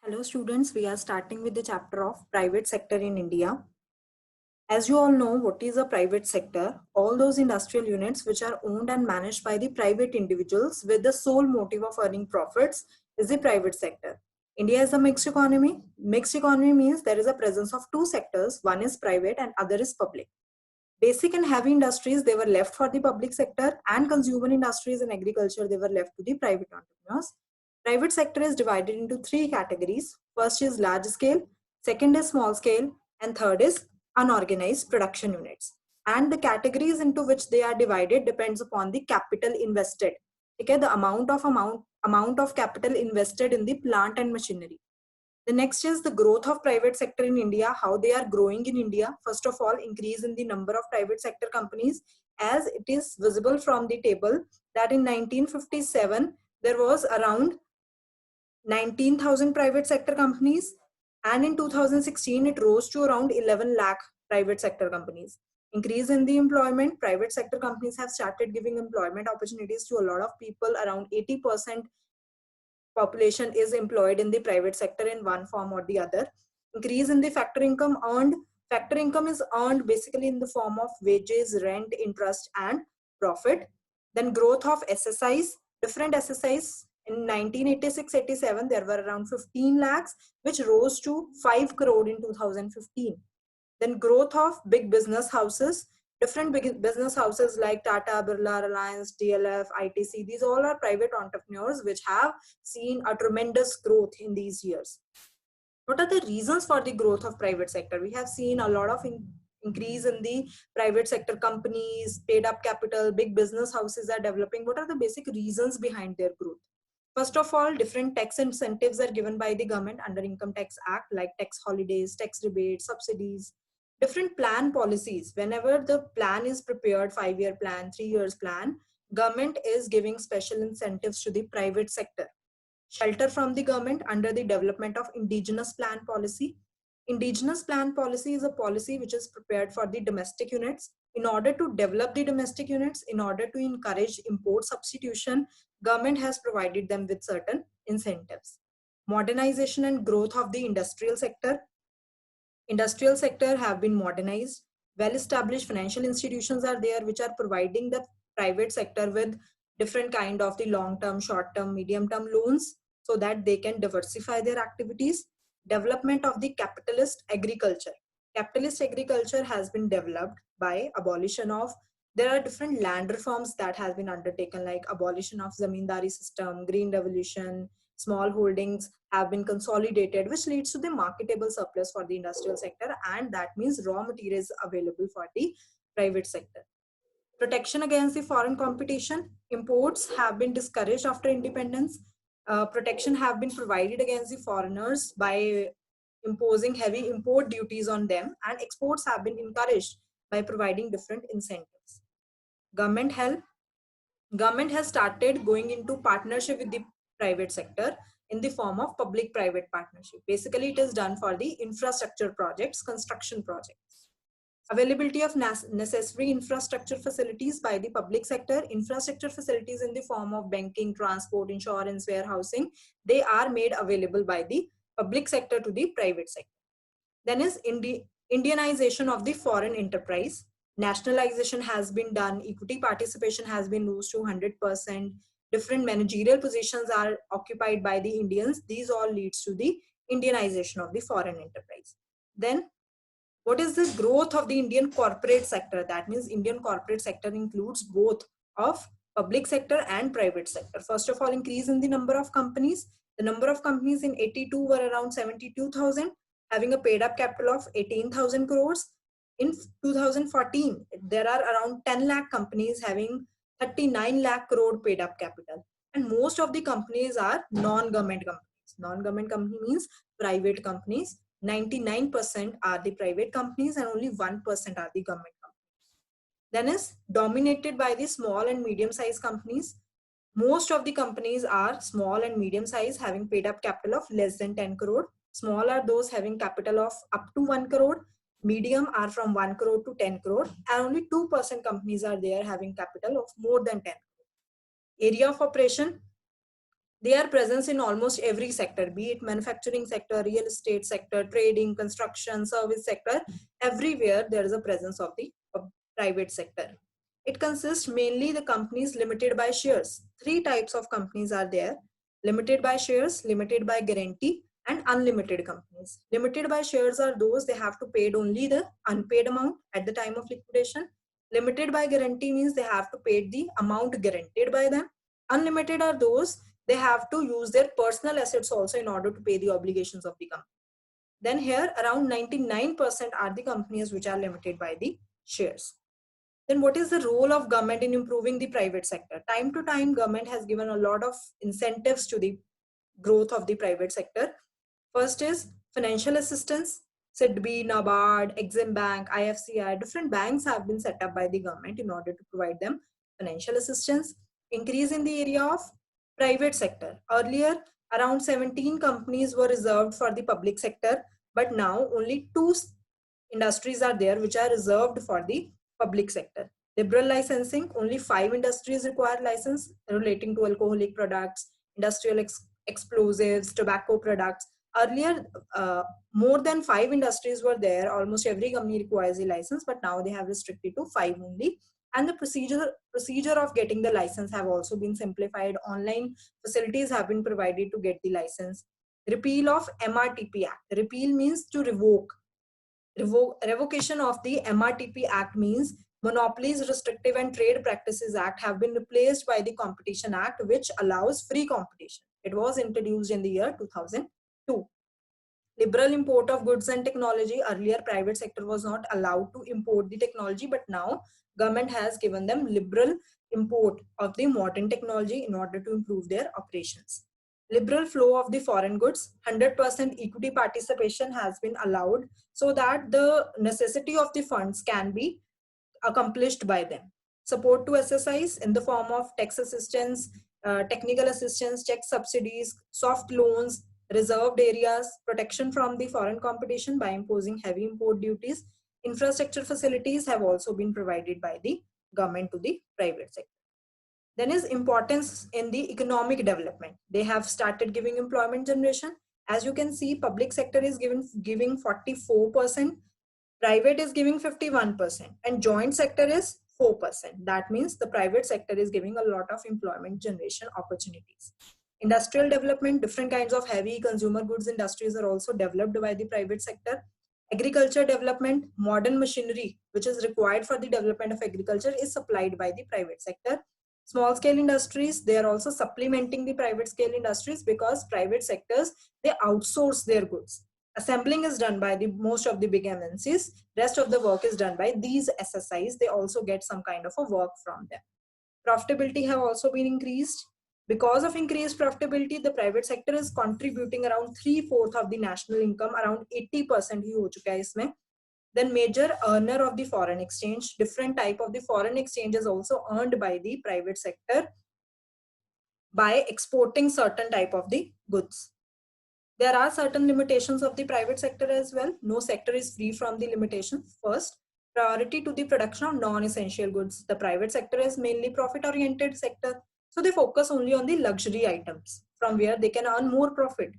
Hello students, we are starting with the chapter of private sector in India. As you all know, what is a private sector? All those industrial units which are owned and managed by the private individuals with the sole motive of earning profits is the private sector. India is a mixed economy. Mixed economy means there is a presence of two sectors. One is private and other is public. Basic and heavy industries, they were left for the public sector, and consumer industries and agriculture, they were left to the private entrepreneurs. Private sector is divided into three categories. First is large scale, second is small scale, and third is unorganized production units. And the categories into which they are divided depends upon the capital invested. Okay, the amount of capital invested in the plant and machinery. The next is the growth of private sector in India, how they are growing in India. First of all, increase in the number of private sector companies, as it is visible from the table that in 1957, there was around 19,000 private sector companies, and in 2016, it rose to around 11 lakh private sector companies. Increase in the employment, private sector companies have started giving employment opportunities to a lot of people. Around 80% population is employed in the private sector in one form or the other. Increase in the factor income earned. Factor income is earned basically in the form of wages, rent, interest, and profit. Then growth of SSIs, different SSIs. In 1986-87, there were around 15 lakhs, which rose to 5 crore in 2015. Then growth of big business houses. Different big business houses like Tata, Birla, Reliance, DLF, ITC, these all are private entrepreneurs which have seen a tremendous growth in these years. What are the reasons for the growth of private sector? We have seen a lot of increase in the private sector companies, paid up capital, big business houses are developing. What are the basic reasons behind their growth? First of all, different tax incentives are given by the government under Income Tax Act, like tax holidays, tax rebates, subsidies. Different plan policies. Whenever the plan is prepared, 5-year plan, 3 years plan, government is giving special incentives to the private sector. Shelter from the government under the development of indigenous plan policy. Indigenous plan policy is a policy which is prepared for the domestic units. In order to develop the domestic units, in order to encourage import substitution, government has provided them with certain incentives. Modernization and growth of the industrial sector. Industrial sector have been modernized. Well-established financial institutions are there which are providing the private sector with different kind of the long-term, short-term, medium-term loans so that they can diversify their activities. Development of the capitalist agriculture. Capitalist agriculture has been developed by abolition of, there are different land reforms that has been undertaken, like abolition of zamindari system, green revolution, small holdings have been consolidated, which leads to the marketable surplus for the industrial sector, and that means raw materials available for the private sector. Protection against the foreign competition. Imports have been discouraged after independence. Protection have been provided against the foreigners by imposing heavy import duties on them, and exports have been encouraged by providing different incentives. Government help. Government has started going into partnership with the private sector in the form of public-private partnership. Basically, it is done for the infrastructure projects, construction projects. Availability of necessary infrastructure facilities by the public sector. Infrastructure facilities in the form of banking, transport, insurance, warehousing, they are made available by the public sector to the private sector. Then is Indianization of the foreign enterprise. Nationalization has been done. Equity participation has been moved to 100%. Different managerial positions are occupied by the Indians. These all leads to the Indianization of the foreign enterprise. Then what is the growth of the Indian corporate sector? That means Indian corporate sector includes both of public sector and private sector. First of all, increase in the number of companies. The number of companies in 82 were around 72,000, having a paid up capital of 18,000 crores. In 2014, there are around 10 lakh companies having 39 lakh crore paid up capital. And most of the companies are non-government companies. Non-government company means private companies. 99% are the private companies and only 1% are the government companies. Then is dominated by the small and medium sized companies. Most of the companies are small and medium size, having paid up capital of less than 10 crore. Small are those having capital of up to 1 crore. Medium are from 1 crore to 10 crore. And only 2% companies are there having capital of more than 10 crore. Area of operation. Their presence in almost every sector, be it manufacturing sector, real estate sector, trading, construction, service sector, everywhere there is a presence of the private sector. It consists mainly the companies limited by shares. Three types of companies are there: limited by shares, limited by guarantee, and unlimited companies. Limited by shares are those they have to pay only the unpaid amount at the time of liquidation. Limited by guarantee means they have to pay the amount guaranteed by them. Unlimited are those they have to use their personal assets also in order to pay the obligations of the company. Then here around 99% are the companies which are limited by the shares. Then what is the role of government in improving the private sector? Time to time, government has given a lot of incentives to the growth of the private sector. First is financial assistance. SIDBI, NABARD, Exim Bank, IFCI, different banks have been set up by the government in order to provide them financial assistance. Increase in the area of private sector. Earlier, around 17 companies were reserved for the public sector, but now only two industries are there which are reserved for the public sector. Liberal licensing, only 5 industries require license relating to alcoholic products, industrial explosives, tobacco products. Earlier, more than 5 industries were there. Almost every company requires a license, but now they have restricted to 5 only. And the procedure of getting the license have also been simplified. Online facilities have been provided to get the license. Repeal of MRTP Act. Repeal means to revoke. Revocation of the MRTP Act means Monopolies, Restrictive and Trade Practices Act have been replaced by the Competition Act, which allows free competition. It was introduced in the year 2002. Liberal import of goods and technology. Earlier, private sector was not allowed to import the technology, but now government has given them liberal import of the modern technology in order to improve their operations. Liberal flow of the foreign goods. 100% equity participation has been allowed so that the necessity of the funds can be accomplished by them. Support to SSIs in the form of tax assistance, technical assistance, check subsidies, soft loans, reserved areas, protection from the foreign competition by imposing heavy import duties. Infrastructure facilities have also been provided by the government to the private sector. Then is importance in the economic development. They have started giving employment generation. As you can see, public sector is giving 44%, private is giving 51%, and joint sector is 4%. That means the private sector is giving a lot of employment generation opportunities. Industrial development, different kinds of heavy consumer goods industries are also developed by the private sector. Agriculture development, modern machinery which is required for the development of agriculture is supplied by the private sector. Small scale industries, they are also supplementing the private scale industries because private sectors, they outsource their goods. Assembling is done by the most of the big MNCs. Rest of the work is done by these SSIs. They also get some kind of a work from them. Profitability have also been increased. Because of increased profitability, the private sector is contributing around 3/4 of the national income, around 80% ही हो चुका है इसमें. Then major earner of the foreign exchange, different type of the foreign exchange is also earned by the private sector by exporting certain type of the goods. There are certain limitations of the private sector as well. No sector is free from the limitations. First, priority to the production of non-essential goods. The private sector is mainly profit-oriented sector. So they focus only on the luxury items from where they can earn more profit.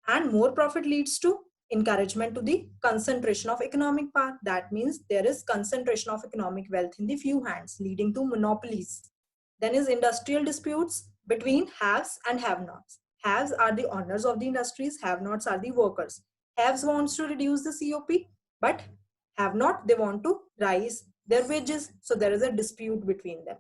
And more profit leads to encouragement to the concentration of economic power. That means there is concentration of economic wealth in the few hands, leading to monopolies. Then is industrial disputes between haves and have-nots. Haves are the owners of the industries, have-nots are the workers. Haves wants to reduce the COP, but have-not, they want to rise their wages. So there is a dispute between them.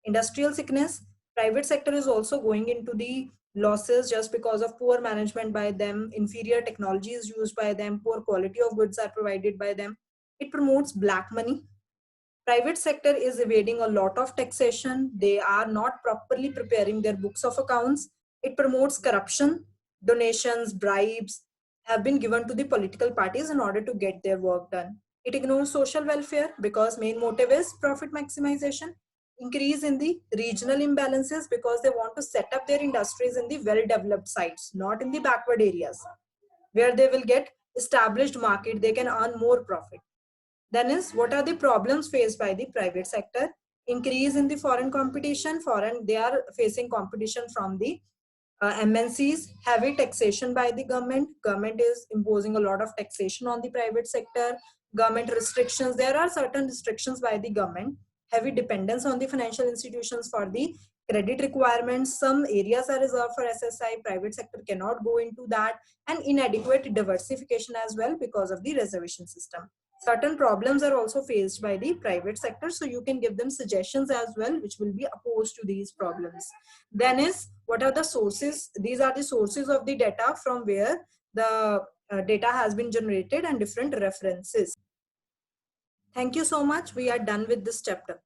Industrial sickness, private sector is also going into the losses just because of poor management by them, inferior technology is used by them, poor quality of goods are provided by them. It promotes black money. Private sector is evading a lot of taxation. They are not properly preparing their books of accounts. It promotes corruption. Donations, bribes have been given to the political parties in order to get their work done. It ignores social welfare because main motive is profit maximization. Increase in the regional imbalances because they want to set up their industries in the well-developed sites, not in the backward areas, where they will get established market, they can earn more profit. Then is, what are the problems faced by the private sector? Increase in the foreign competition. They are facing competition from the MNCs, heavy taxation by the government. Government is imposing a lot of taxation on the private sector. Government restrictions. There are certain restrictions by the government. Heavy dependence on the financial institutions for the credit requirements. Some areas are reserved for SSI. Private sector cannot go into that. And inadequate diversification as well because of the reservation system. Certain problems are also faced by the private sector. So you can give them suggestions as well, which will be opposed to these problems. Then is, what are the sources? These are the sources of the data from where the data has been generated and different references. Thank you so much. We are done with this chapter.